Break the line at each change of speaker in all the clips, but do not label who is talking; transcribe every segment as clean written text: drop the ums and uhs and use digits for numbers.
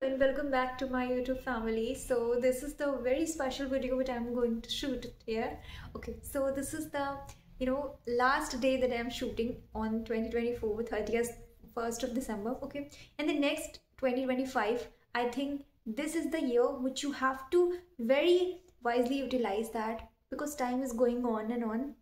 And welcome back to my YouTube family. So this is the very special video which I'm going to shoot here. Okay, so this is the last day that I'm shooting on 2024, 30th 1st of December. Okay, and the next 2025, I think this is the year which you have to very wisely utilize that, because time is going on and on.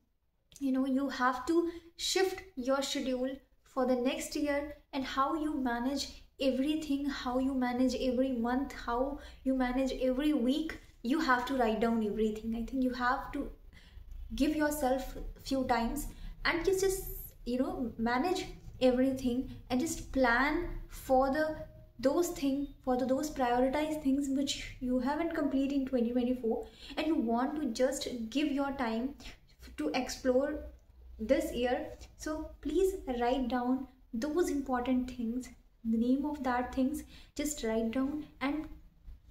You have to shift your schedule for the next year, and how you manage everything, how you manage every month, how you manage every week. You have to write down everything. I think you have to give yourself a few times and just manage everything, and just plan for those prioritized things which you haven't completed in 2024, and you want to just give your time to explore this year. So please write down those important things, the name of that things. Just write down and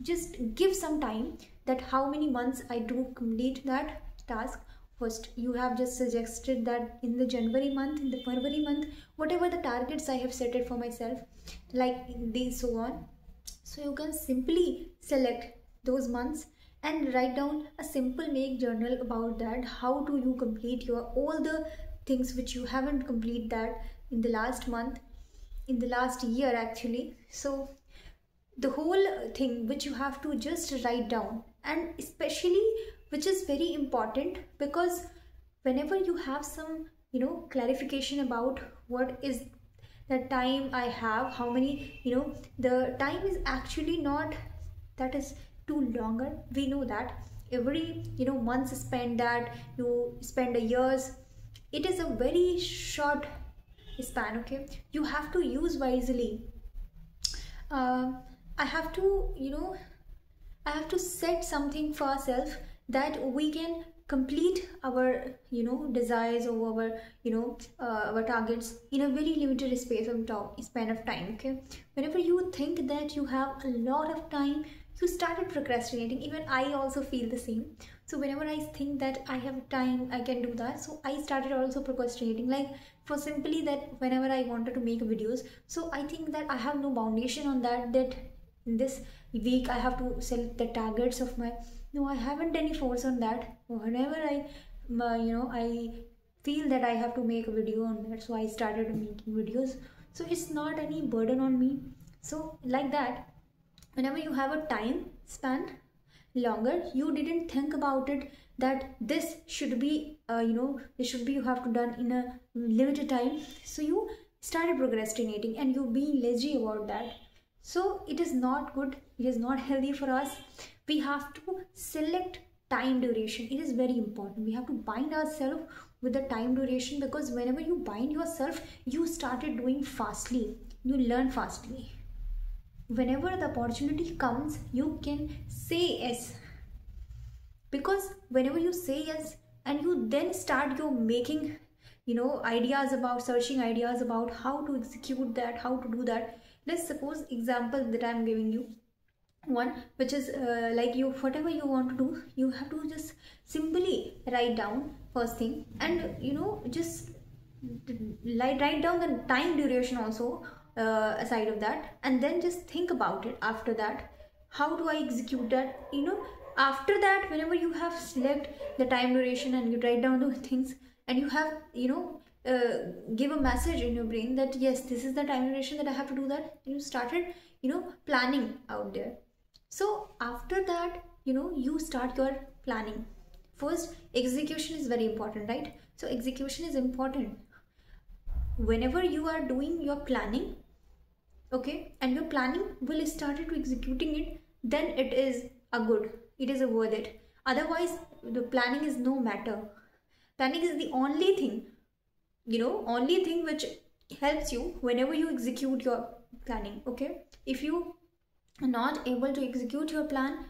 just give some time, that how many months I do complete that task. First, you have just suggested that in the January month, in the February month, whatever the targets I have set it for myself, like these so on. So you can simply select those months and write down a simple make journal about that. How do you complete your all the things which you haven't complete that in the last month, in the last year actually. So the whole thing which you have to just write down, and especially which is very important, because whenever you have some clarification about what is the time I have, how many the time is actually not that is too longer. We know that every months spent, that you spend a years, it is a very short span. Okay, you have to use wisely. I have to I have to set something for ourselves, that we can complete our desires, or our targets in a very limited space of span of time. Okay, whenever you think that you have a lot of time, you started procrastinating. Even I also feel the same. So whenever I think that I have time, I can do that, so I started also procrastinating, like for simply that whenever I wanted to make videos, so I think that I have no foundation on that in this week I have to set the targets of my. No, I haven't any force on that. Whenever I feel that I have to make a video on that, so I started making videos. So it's not any burden on me. So like that, whenever you have a time span longer, you didn't think about it, that this should be you have to done in a limited time. So you started procrastinating and you being lazy about that. So it is not good, it is not healthy for us. We have to select time duration. It is very important. We have to bind ourselves with the time duration, because whenever you bind yourself, you started doing fastly, you learn fastly. Whenever the opportunity comes, you can say yes, because whenever you say yes and you then start your making ideas about searching ideas about how to execute that, how to do that. Let's suppose example that I'm giving you one, which is like you whatever you want to do, you have to just simply write down first thing, and just write down the time duration also aside of that, and then just think about it. After that, how do I execute that? After that, whenever you have select the time duration and you write down those things, and you have give a message in your brain that yes, this is the time duration that I have to do that, and you started planning out there. So after that, you start your planning. First, execution is very important, right? So execution is important. Whenever you are doing your planning, okay, and your planning will start to executing it, then it is a good, it is a worth it. Otherwise, the planning is no matter. Planning is the only thing, only thing which helps you whenever you execute your planning. Okay, if you are not able to execute your plan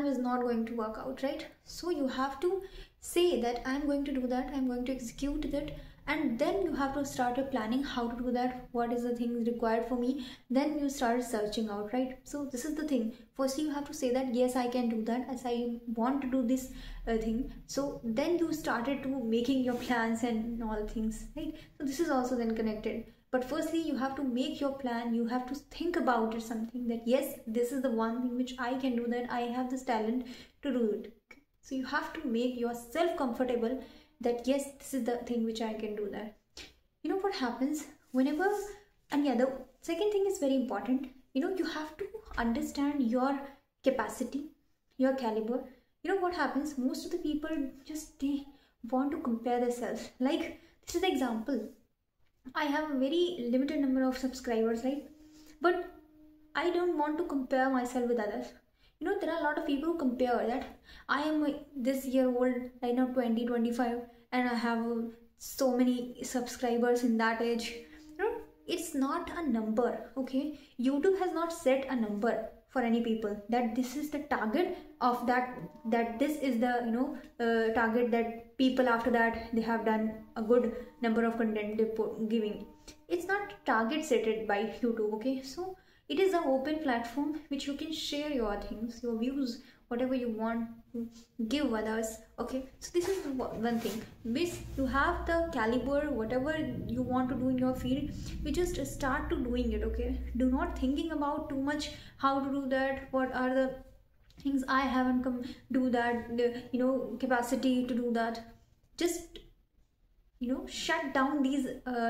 is not going to work out, right? So you have to say that I'm going to do that, I'm going to execute that, and then you have to start your planning how to do that, what is the things required for me. Then you start searching out, right? So this is the thing. Firstly, you have to say that yes, I can do that, as I want to do this thing. So then you started to making your plans and all things, right? So this is also then connected. But firstly, you have to make your plan. You have to think about it something that yes, this is the one thing which I can do, that I have this talent to do it. So you have to make yourself comfortable that yes, this is the thing which I can do that. You know what happens whenever, and yeah, the second thing is very important. You know, you have to understand your capacity, your caliber. You know what happens, most of the people just they want to compare themselves. Like, this is the example. I have a very limited number of subscribers, right? But I don't want to compare myself with others. You know, there are a lot of people who compare that I am this year old, right now 20, 25, and I have so many subscribers in that age. You know, it's not a number, okay? YouTube has not set a number for any people that this is the target of that this is the, you know, target that people after that they have done a good number of content they giving. It's not target set by YouTube, okay? So it is an open platform which you can share your things, your views, whatever you want to give others, okay? So this is one thing. This, you have the caliber, whatever you want to do in your field, you just start to doing it, okay? Do not thinking about too much how to do that, what are the things I haven't come do that, the, you know, capacity to do that. Just, you know, shut down these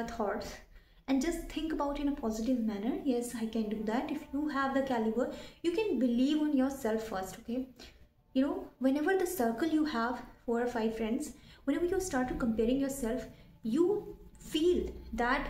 thoughts and just think about in a positive manner. Yes, I can do that. If you have the caliber, you can believe on yourself first, okay? You know, whenever the circle you have 4 or 5 friends, whenever you start to comparing yourself, you feel that,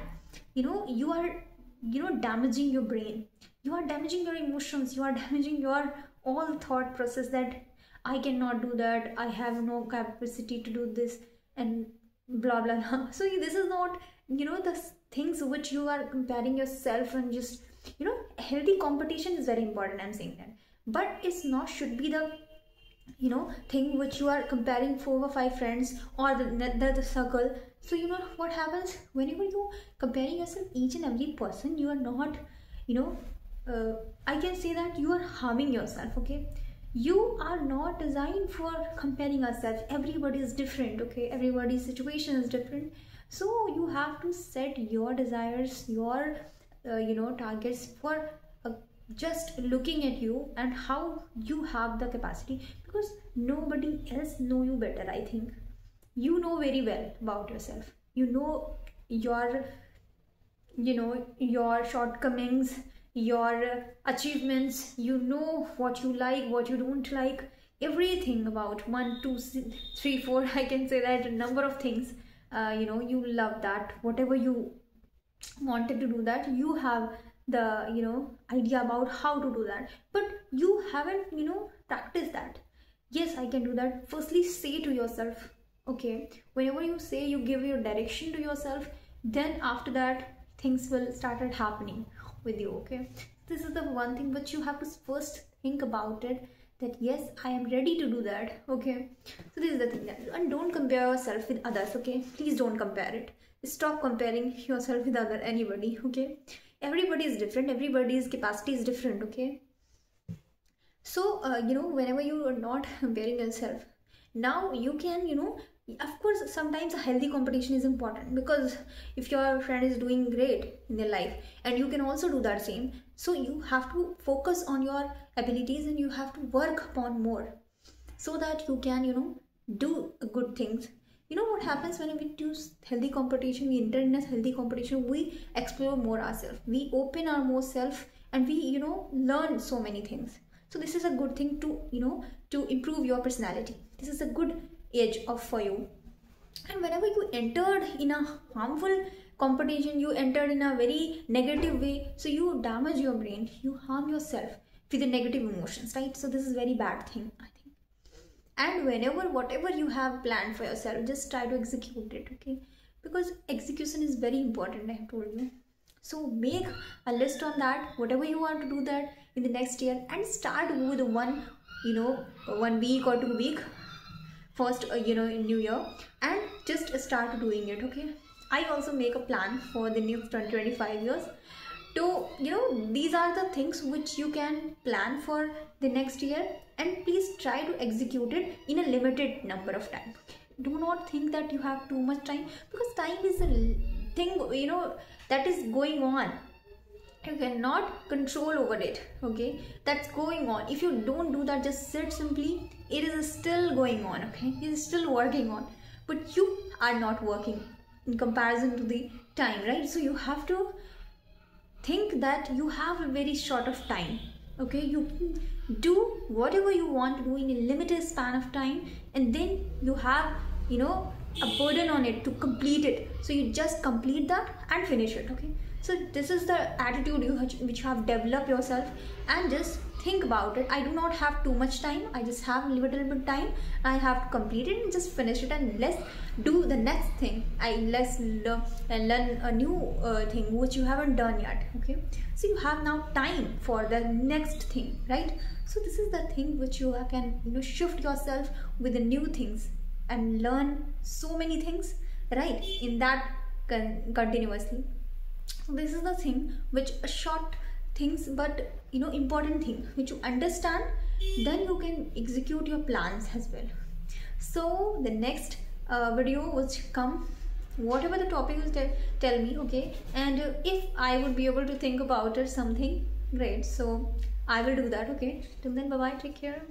you know, you are, you know, damaging your brain, you are damaging your emotions, you are damaging your all thought process that I cannot do that, I have no capacity to do this, and blah blah blah. So this is not, you know, the things which you are comparing yourself, and just, you know, healthy competition is very important, I'm saying that, but it's not should be the, you know, thing which you are comparing 4 or 5 friends or the circle. So you know what happens, whenever you comparing yourself each and every person, you are not, you know, I can say that you are harming yourself, okay? You are not designed for comparing ourselves. Everybody is different, okay? Everybody's situation is different. So you have to set your desires, your you know, targets for just looking at you and how you have the capacity, because nobody else know you better. I think you know very well about yourself. You know your, you know, your shortcomings, your achievements. You know what you like, what you don't like, everything about 1 2 3 4 I can say that a number of things. You know, you love that, whatever you wanted to do that, you have the, you know, idea about how to do that, but you haven't, you know, practiced that. Yes, I can do that. Firstly, say to yourself, okay? Whenever you say, you give your direction to yourself, then after that things will started happening with you, okay? This is the one thing which you have to first think about it, that yes, I am ready to do that, okay? So this is the thing, that, and don't compare yourself with others, okay? Please don't compare it. Stop comparing yourself with other anybody, okay? Everybody is different, everybody's capacity is different, okay? So you know, whenever you are not comparing yourself, now you can, you know, of course sometimes a healthy competition is important, because if your friend is doing great in their life and you can also do that same, so you have to focus on your abilities and you have to work upon more, so that you can, you know, do good things. You know what happens when we do healthy competition, we enter in a healthy competition, we explore more ourselves, we open our more self, and we, you know, learn so many things. So this is a good thing to, you know, to improve your personality. This is a good age of for you. And whenever you entered in a harmful competition, you entered in a very negative way, so you damage your brain, you harm yourself with the negative emotions, right? So this is very bad thing, I think. And whenever whatever you have planned for yourself, just try to execute it, okay? Because execution is very important, I have told you. So make a list on that, whatever you want to do that in the next year, and start with one, you know, 1 week or 2 week first, you know, in new year, and just start doing it, okay? I also make a plan for the new 2025 years to, you know, these are the things which you can plan for the next year, and please try to execute it in a limited number of time. Do not think that you have too much time, because time is thing, you know, that is going on, you cannot control over it. Okay, that's going on. If you don't do that, just sit simply, it is still going on. Okay, it is still working on, but you are not working in comparison to the time, right? So you have to think that you have a very short of time. Okay, you do whatever you want to do in a limited span of time, and then you have, you know, a burden on it to complete it. So you just complete that and finish it. Okay, so this is the attitude which you have developed yourself, and just think about it. I do not have too much time, I just have a little bit time, I have to complete it and just finish it, and let's do the next thing. Let's learn a new thing which you haven't done yet. Okay, so you have now time for the next thing, right? So this is the thing which you can, you know, shift yourself with the new things and learn so many things, right, in that continuously. So this is the thing which short things, but you know, important thing which you understand, then you can execute your plans as well. So the next video which come, whatever the topic is, tell me. Okay, and if I would be able to think about it something great, so I will do that. Okay, till then, bye bye, take care.